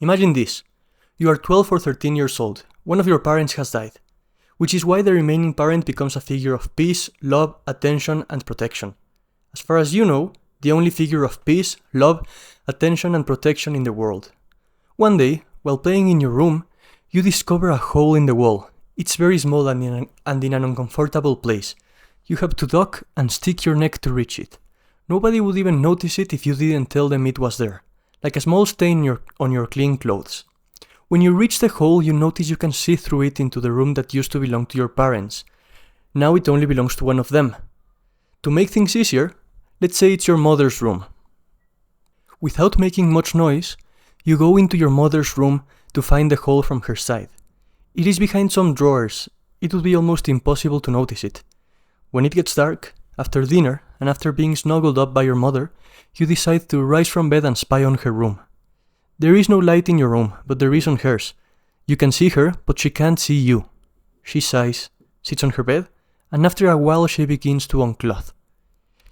Imagine this. You are 12 or 13 years old. One of your parents has died, which is why the remaining parent becomes a figure of peace, love, attention, and protection. As far as you know, the only figure of peace, love, attention, and protection in the world. One day, while playing in your room, you discover a hole in the wall. It's very small and in an uncomfortable place. You have to duck and stick your neck to reach it. Nobody would even notice it if you didn't tell them it was there, like a small stain on your clean clothes. When you reach the hole, you notice you can see through it into the room that used to belong to your parents. Now it only belongs to one of them. To make things easier, let's say it's your mother's room. Without making much noise, you go into your mother's room to find the hole from her side. It is behind some drawers. It would be almost impossible to notice it. When it gets dark, after dinner, and after being snuggled up by your mother, you decide to rise from bed and spy on her room. There is no light in your room, but there is on hers. You can see her, but she can't see you. She sighs, sits on her bed, and after a while she begins to unclothe.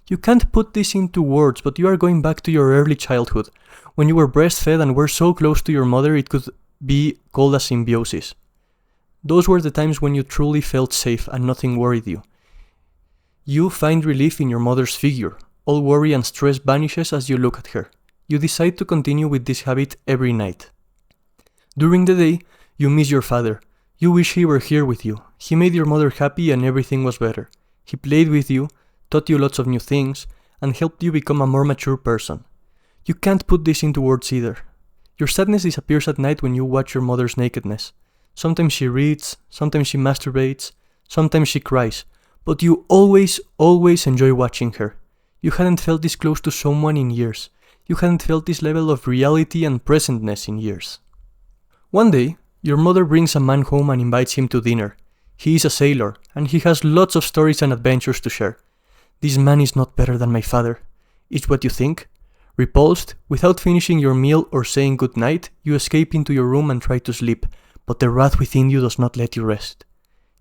You can't put this into words, but you are going back to your early childhood, when you were breastfed and were so close to your mother it could be called a symbiosis. Those were the times when you truly felt safe and nothing worried you. You find relief in your mother's figure. All worry and stress vanishes as you look at her. You decide to continue with this habit every night. During the day, you miss your father. You wish he were here with you. He made your mother happy and everything was better. He played with you, taught you lots of new things, and helped you become a more mature person. You can't put this into words either. Your sadness disappears at night when you watch your mother's nakedness. Sometimes she reads, sometimes she masturbates, sometimes she cries, but you always enjoy watching her. You hadn't felt this close to someone in years. You hadn't felt this level of reality and presentness in years. One day, your mother brings a man home and invites him to dinner. He is a sailor, and he has lots of stories and adventures to share. This man is not better than my father. Is what you think? Repulsed, without finishing your meal or saying good night, you escape into your room and try to sleep, but the wrath within you does not let you rest.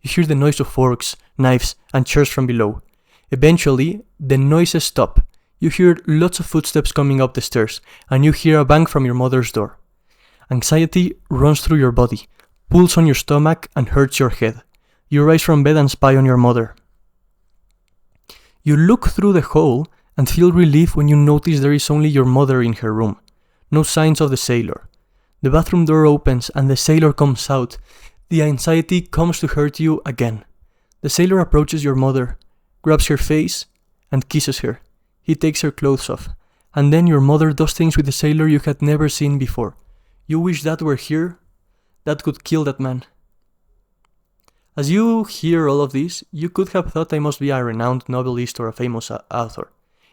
You hear the noise of forks, knives, and chairs from below. Eventually, the noises stop. You hear lots of footsteps coming up the stairs, and you hear a bang from your mother's door. Anxiety runs through your body, pulls on your stomach, and hurts your head. You rise from bed and spy on your mother. You look through the hole and feel relief when you notice there is only your mother in her room. No signs of the sailor. The bathroom door opens and the sailor comes out. The anxiety comes to hurt you again. The sailor approaches your mother, grabs her face, and kisses her. He takes her clothes off, and then your mother does things with the sailor you had never seen before. You wish that were here. That could kill that man. As you hear all of this, you could have thought I must be a renowned novelist or a famous author.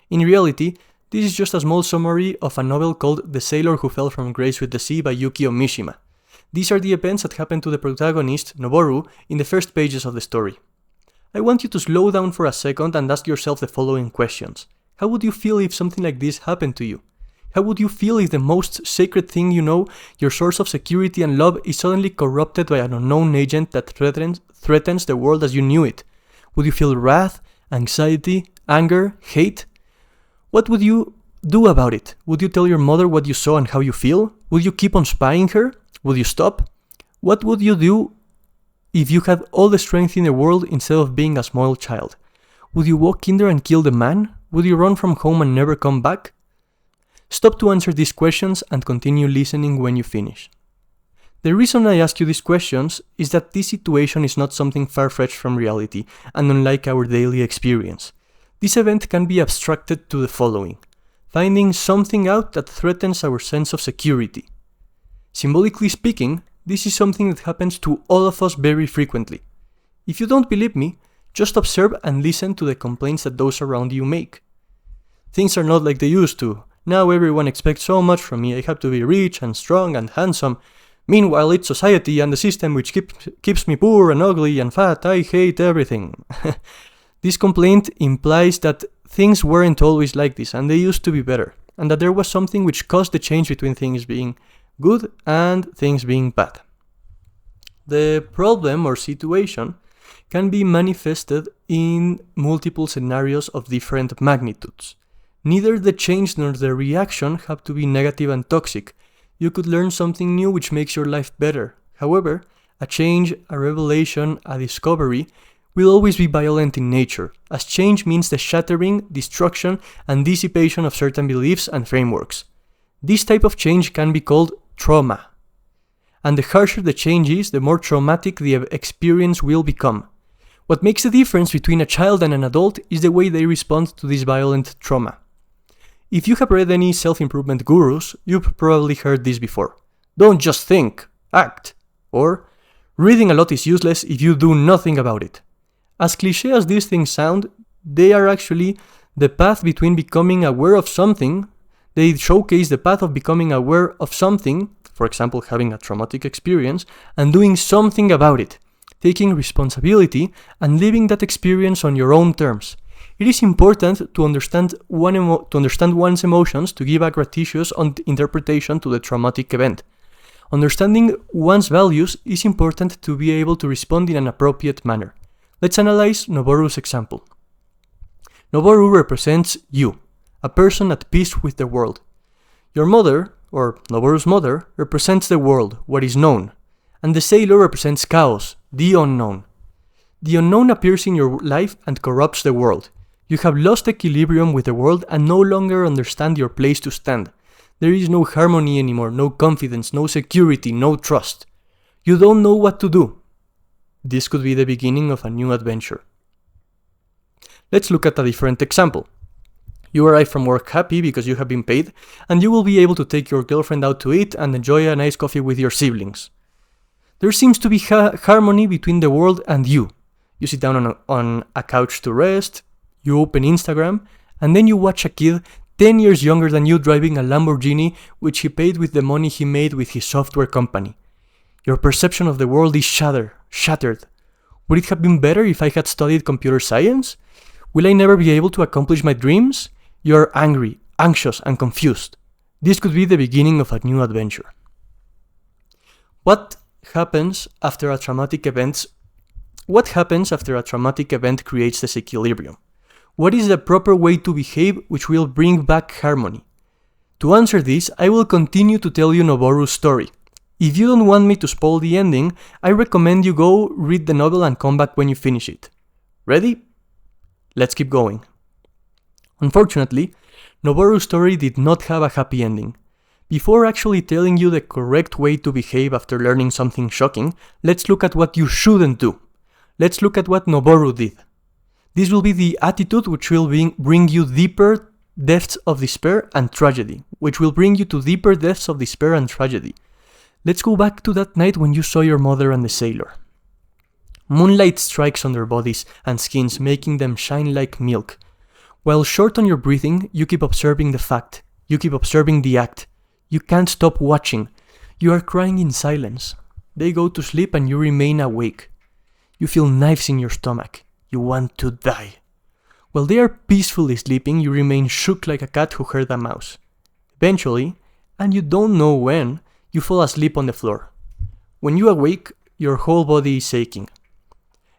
In reality, this is just a small summary of a novel called The Sailor Who Fell from Grace with the Sea by Yukio Mishima. These are the events that happened to the protagonist, Noboru, in the first pages of the story. I want you to slow down for a second and ask yourself the following questions. How would you feel if something like this happened to you? How would you feel if the most sacred thing you know, your source of security and love, is suddenly corrupted by an unknown agent that threatens the world as you knew it? Would you feel wrath, anxiety, anger, hate? What would you do about it? Would you tell your mother what you saw and how you feel? Would you keep on spying her? Would you stop? What would you do if you had all the strength in the world instead of being a small child? Would you walk in there and kill the man? Would you run from home and never come back? Stop to answer these questions and continue listening when you finish. The reason I ask you these questions is that this situation is not something far-fetched from reality and unlike our daily experience. This event can be abstracted to the following: finding something out that threatens our sense of security. Symbolically speaking, this is something that happens to all of us very frequently. If you don't believe me, just observe and listen to the complaints that those around you make. Things are not like they used to. Now everyone expects so much from me. I have to be rich and strong and handsome. Meanwhile, it's society and the system which keeps me poor and ugly and fat. I hate everything. This complaint implies that things weren't always like this and they used to be better, and that there was something which caused the change between things being good and things being bad. The problem or situation can be manifested in multiple scenarios of different magnitudes. Neither the change nor the reaction have to be negative and toxic. You could learn something new which makes your life better. However, a change, a revelation, a discovery will always be violent in nature, as change means the shattering, destruction, and dissipation of certain beliefs and frameworks. This type of change can be called trauma. And the harsher the change is, the more traumatic the experience will become. What makes the difference between a child and an adult is the way they respond to this violent trauma. If you have read any self-improvement gurus, you've probably heard this before. Don't just think, act. Or, reading a lot is useless if you do nothing about it. As cliché as these things sound, they are actually the path between becoming aware of something. They showcase the path of becoming aware of something, for example, having a traumatic experience, and doing something about it, taking responsibility and living that experience on your own terms. It is important to understand one's emotions to give a gratuitous interpretation to the traumatic event. Understanding one's values is important to be able to respond in an appropriate manner. Let's analyze Noboru's example. Noboru represents you, a person at peace with the world. Your mother, or Noboru's mother, represents the world, what is known, and the sailor represents chaos, the unknown. The unknown appears in your life and corrupts the world. You have lost equilibrium with the world and no longer understand your place to stand. There is no harmony anymore, no confidence, no security, no trust. You don't know what to do. This could be the beginning of a new adventure. Let's look at a different example. You arrive from work happy because you have been paid, and you will be able to take your girlfriend out to eat and enjoy a nice coffee with your siblings. There seems to be harmony between the world and you. You sit down on a couch to rest, you open Instagram, and then you watch a kid 10 years younger than you driving a Lamborghini which he paid with the money he made with his software company. Your perception of the world is shattered. Would it have been better if I had studied computer science? Will I never be able to accomplish my dreams? You are angry, anxious, and confused. This could be the beginning of a new adventure. What happens after a traumatic event creates disequilibrium? What is the proper way to behave which will bring back harmony? To answer this, I will continue to tell you Noboru's story. If you don't want me to spoil the ending, I recommend you go read the novel and come back when you finish it. Ready? Let's keep going. Unfortunately, Noboru's story did not have a happy ending. Before actually telling you the correct way to behave after learning something shocking, let's look at what you shouldn't do. Let's look at what Noboru did. This will be the attitude which will bring you deeper depths of despair and tragedy. Let's go back to that night when you saw your mother and the sailor. Moonlight strikes on their bodies and skins, making them shine like milk. While short on your breathing, you keep observing the fact. You keep observing the act. You can't stop watching. You are crying in silence. They go to sleep and you remain awake. You feel knives in your stomach. You want to die. While they are peacefully sleeping, you remain shook like a cat who heard a mouse. Eventually, and you don't know when, you fall asleep on the floor. When you awake, your whole body is aching.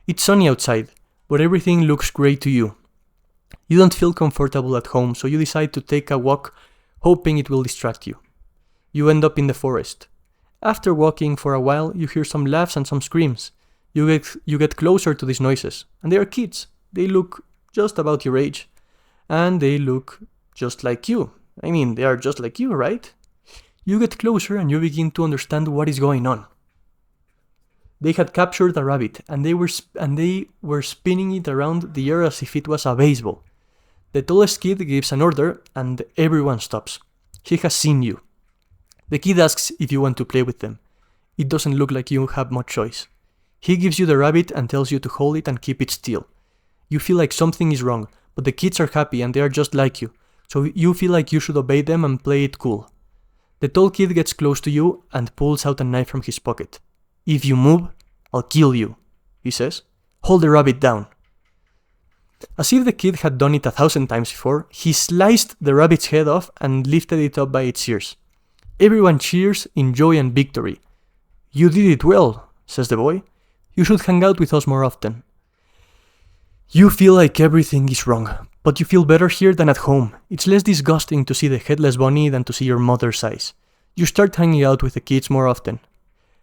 It's sunny outside, but everything looks great to you. You don't feel comfortable at home, so you decide to take a walk, hoping it will distract you. You end up in the forest. After walking for a while, you hear some laughs and some screams. You get closer to these noises, and they are kids. They look just about your age, and they look just like you. I mean, they are just like you, right? You get closer and you begin to understand what is going on. They had captured a rabbit, and they were spinning it around the air as if it was a baseball. The tallest kid gives an order, and everyone stops. He has seen you. The kid asks if you want to play with them. It doesn't look like you have much choice. He gives you the rabbit and tells you to hold it and keep it still. You feel like something is wrong, but the kids are happy and they are just like you, so you feel like you should obey them and play it cool. The tall kid gets close to you and pulls out a knife from his pocket. If you move, I'll kill you, he says. Hold the rabbit down. As if the kid had done it 1,000 times before, he sliced the rabbit's head off and lifted it up by its ears. Everyone cheers in joy and victory. You did it well, says the boy. You should hang out with us more often. You feel like everything is wrong, but you feel better here than at home. It's less disgusting to see the headless bunny than to see your mother's eyes. You start hanging out with the kids more often.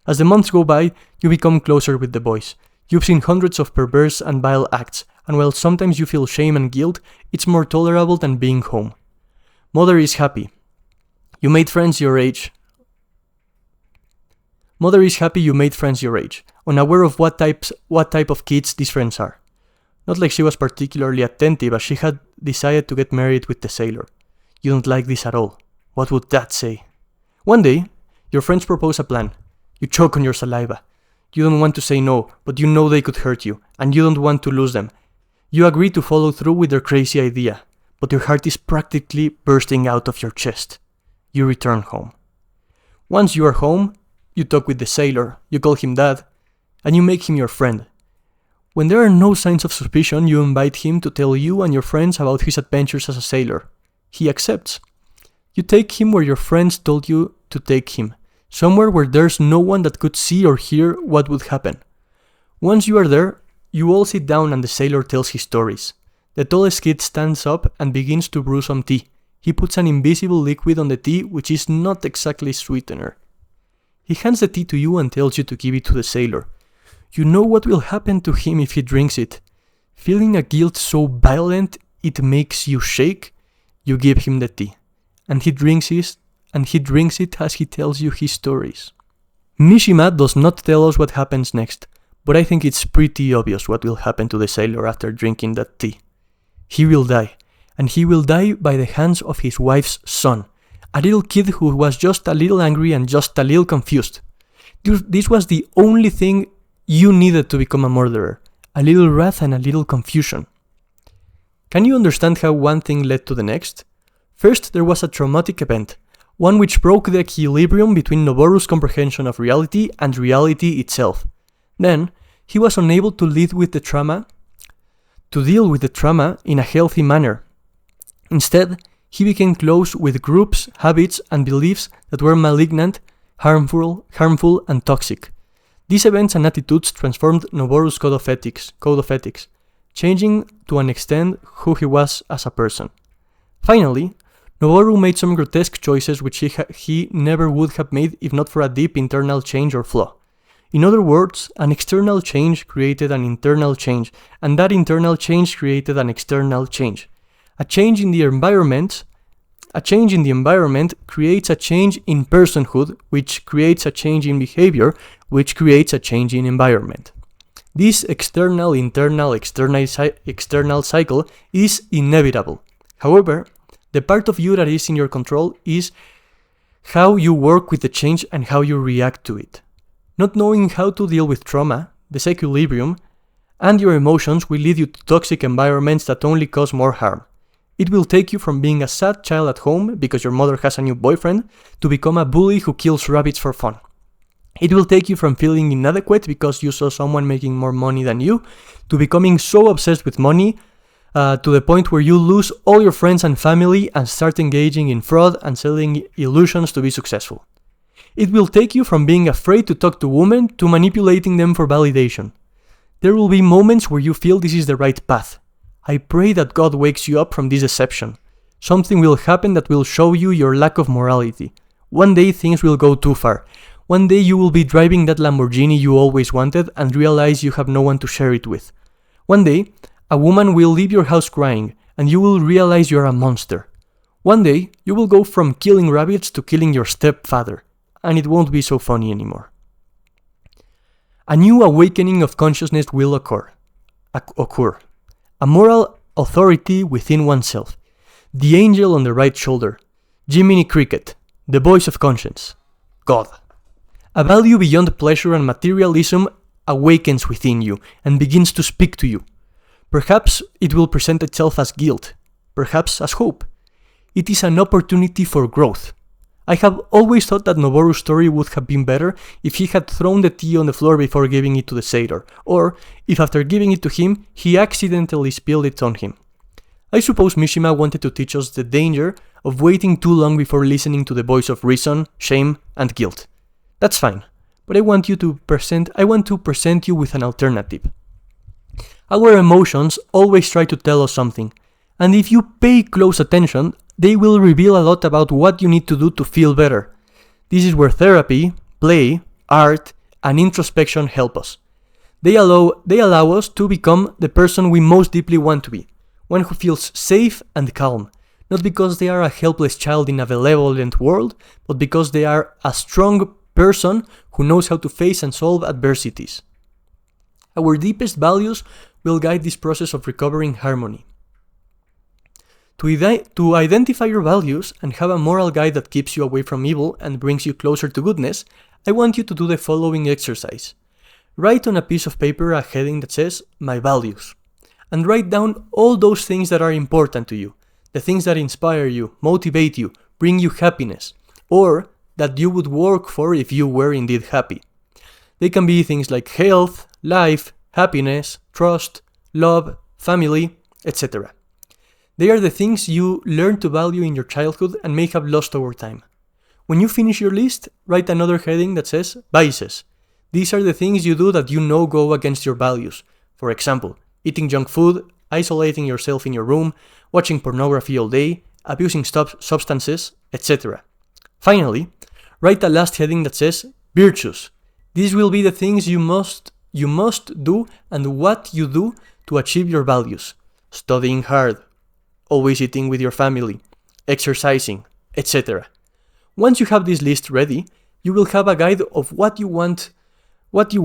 As the months go by, you become closer with the boys. You've seen hundreds of perverse and vile acts, and while sometimes you feel shame and guilt, it's more tolerable than being home. Mother is happy. You made friends your age. Mother is happy you made friends your age, unaware of what type of kids these friends are. Not like she was particularly attentive as she had decided to get married with the sailor. You don't like this at all. What would that say? One day, your friends propose a plan. You choke on your saliva. You don't want to say no, but you know they could hurt you, and you don't want to lose them. You agree to follow through with their crazy idea, but your heart is practically bursting out of your chest. You return home. Once you are home, you talk with the sailor, you call him dad, and you make him your friend. When there are no signs of suspicion, you invite him to tell you and your friends about his adventures as a sailor. He accepts. You take him where your friends told you to take him, somewhere where there's no one that could see or hear what would happen. Once you are there, you all sit down and the sailor tells his stories. The tallest kid stands up and begins to brew some tea. He puts an invisible liquid on the tea, which is not exactly sweetener. He hands the tea to you and tells you to give it to the sailor. You know what will happen to him if he drinks it. Feeling a guilt so violent it makes you shake, you give him the tea. And he drinks it as he tells you his stories. Mishima does not tell us what happens next, but I think it's pretty obvious what will happen to the sailor after drinking that tea. He will die, and he will die by the hands of his wife's son, a little kid who was just a little angry and just a little confused. This was the only thing you needed to become a murderer, a little wrath and a little confusion. Can you understand how one thing led to the next? First, there was a traumatic event, one which broke the equilibrium between Noboru's comprehension of reality and reality itself. Then, he was unable to deal with the trauma in a healthy manner. Instead, he became close with groups, habits, and beliefs that were malignant, harmful, and toxic. These events and attitudes transformed Noboru's code of ethics, changing to an extent who he was as a person. Finally, Noboru made some grotesque choices which he never would have made if not for a deep internal change or flaw. In other words, an external change created an internal change, and that internal change created an external change. A change in the environment creates a change in personhood, which creates a change in behavior, which creates a change in environment. This external cycle is inevitable. However, the part of you that is in your control is how you work with the change and how you react to it. Not knowing how to deal with trauma, disequilibrium, and your emotions will lead you to toxic environments that only cause more harm. It will take you from being a sad child at home because your mother has a new boyfriend to become a bully who kills rabbits for fun. It will take you from feeling inadequate because you saw someone making more money than you to becoming so obsessed with money to the point where you lose all your friends and family and start engaging in fraud and selling illusions to be successful. It will take you from being afraid to talk to women to manipulating them for validation. There will be moments where you feel this is the right path. I pray that God wakes you up from this deception. Something will happen that will show you your lack of morality. One day things will go too far. One day you will be driving that Lamborghini you always wanted and realize you have no one to share it with. One day, a woman will leave your house crying and you will realize you're a monster. One day, you will go from killing rabbits to killing your stepfather, and it won't be so funny anymore. A new awakening of consciousness will occur. A moral authority within oneself. The angel on the right shoulder. Jiminy Cricket. The voice of conscience. God. A value beyond pleasure and materialism awakens within you and begins to speak to you. Perhaps it will present itself as guilt. Perhaps as hope. It is an opportunity for growth. I have always thought that Noboru's story would have been better if he had thrown the tea on the floor before giving it to the sailor, or if after giving it to him, he accidentally spilled it on him. I suppose Mishima wanted to teach us the danger of waiting too long before listening to the voice of reason, shame, and guilt. That's fine, but I want to present you with an alternative. Our emotions always try to tell us something, and if you pay close attention, they will reveal a lot about what you need to do to feel better. This is where therapy, play, art, and introspection help us. They allow us to become the person we most deeply want to be, one who feels safe and calm, not because they are a helpless child in a benevolent world, but because they are a strong person who knows how to face and solve adversities. Our deepest values will guide this process of recovering harmony. To identify your values and have a moral guide that keeps you away from evil and brings you closer to goodness, I want you to do the following exercise. Write on a piece of paper a heading that says, My Values, and write down all those things that are important to you, the things that inspire you, motivate you, bring you happiness, or that you would work for if you were indeed happy. They can be things like health, life, happiness, trust, love, family, etc. They are the things you learned to value in your childhood and may have lost over time. When you finish your list, write another heading that says Vices. These are the things you do that you know go against your values. For example, eating junk food, isolating yourself in your room, watching pornography all day, abusing substances, etc. Finally, write a last heading that says Virtues. These will be the things you must do and what you do to achieve your values. Studying hard, always eating with your family, exercising, etc. Once you have this list ready, you will have a guide of what you want, what you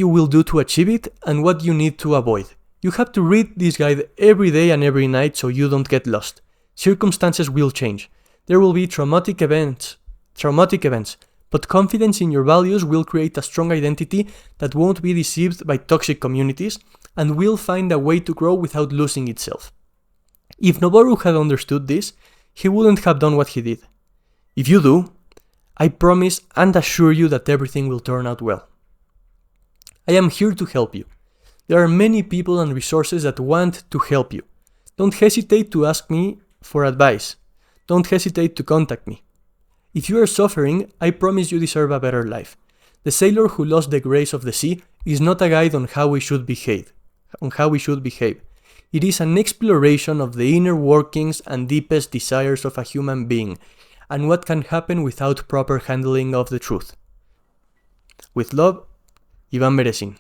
will do to achieve it, and what you need to avoid. You have to read this guide every day and every night so you don't get lost. Circumstances will change. There will be traumatic events, but confidence in your values will create a strong identity that won't be deceived by toxic communities and will find a way to grow without losing itself. If Noboru had understood this, he wouldn't have done what he did. If you do, I promise and assure you that everything will turn out well. I am here to help you. There are many people and resources that want to help you. Don't hesitate to ask me for advice. Don't hesitate to contact me. If you are suffering, I promise you deserve a better life. The Sailor Who Lost the Grace of the Sea is not a guide on how we should behave. It is an exploration of the inner workings and deepest desires of a human being, and what can happen without proper handling of the truth. With love, Iván Beresin.